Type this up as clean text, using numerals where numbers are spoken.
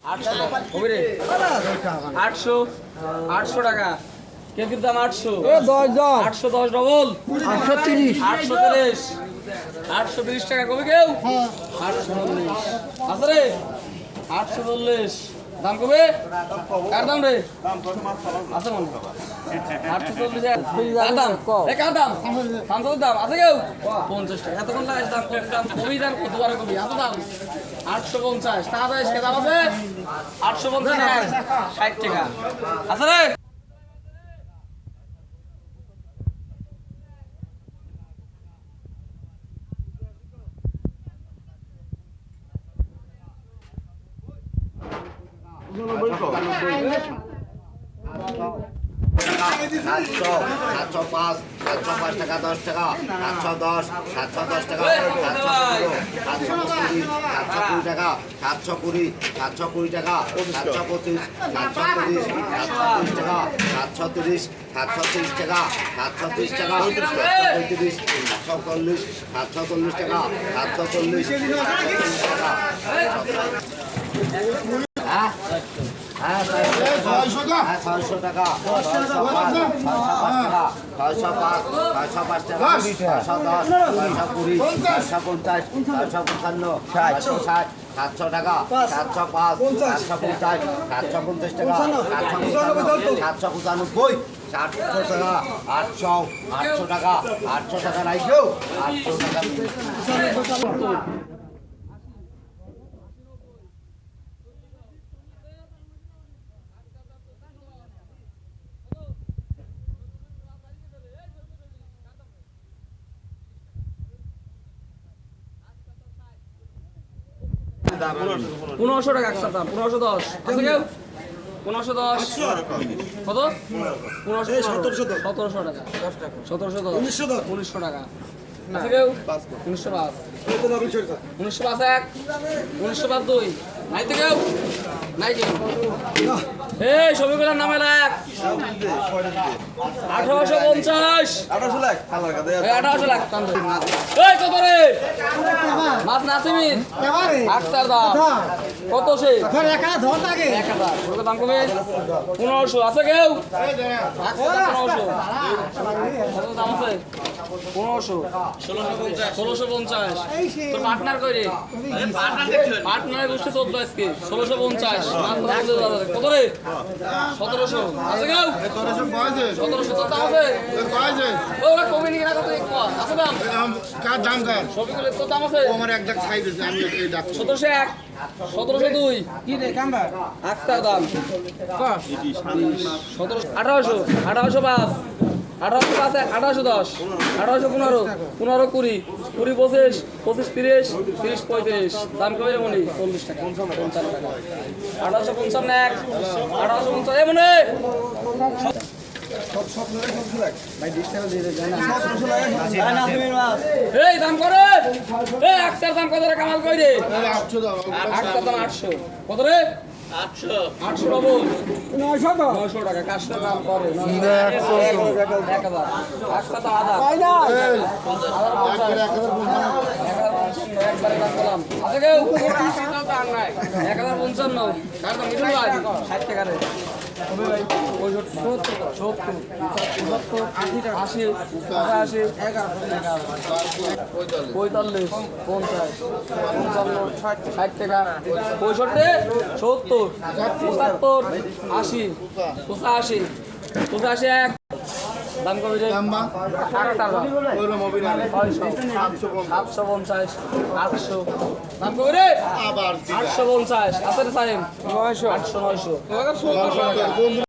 800 টাকা কেজির দাম 800 810 ডবল 830 820 টাকা কবি কেউ 840 আছে রে 840 দাম কবে কার দাম রে আছে মনে 840 দাম কার দাম সামসুর দাম আছে কেউ 50 টাকা এতক্ষণ লাগাইছ দাম কবি দাম কতবার কবি এত দাম 850 টাকা দেশ কে দাম আছে 850 টাকা 60 টাকা আছে রে সাতশো 705 টাকা 10 টাকা 710 টাকা 720 টাকা 720 টাকা 725 টাকা 730 টাকা 730 টাকা 740 টাকা 740 টাকা হ্যাঁ 600 টাকা 605 টাকা 610 650 655 660 700 টাকা 705 750 750 টাকা 795 টাকা 800 টাকা 800 টাকা রাখো 800 টাকা 1500 টাকা একসাথে দাম 1510 আছে কেউ 1510 কত 1700 টাকা 1900 টাকা আছে কেউ 1905 1905 এক 1905 দুই নাই তো কেউ নাই কেউ এই ছবিগুলোর নামে লাগ 1850 1800 লাখ 1800 লাখ এই কত রে মাছ নাসিমিন আকসার দাম কত সে 1000 কত দাম কমে 1500 আছে কেউ আকসার 1500 কত দাম আছে 1500 1650 তোর পার্টনার কই রে পার্টনার গোষ্ঠী 14 আজকে 1650 কত রে 1700 আছে কেউ 1700 দাম আছে ওরা কমে নিয়ে কত আছে দাম কার দাম দেন সবগুলো তো দাম আছে আমার এক দাগ সাইজ আছে আমি এই দাগ 1701 1702 কি রে কামবা আকসার দাম 17 1800 1805 1805 1810 1815 15 20 20 25 25 30 30 35 দাম কমে মনে 40 টাকা 55 টাকা 1855 1850 এ মনে এই দাম করে এই আকসার দাম কত রে কামাল কই রে 800 দাও আকসার দাম 800 কত রে 800 ডবল 900 টাকা কাজটার দাম করে 1000 আকসার দাম আধা কই না একবারে দাম করলাম আছে কেউ 1055 কার দাম মিঠুন ভাই 60 টাকা রে 85 এক দাম কবে রে দাম বা ওইরকম অভিনয় 750 800 দাম কবে রে আবার 850 আছে রে সাইম 900 800 900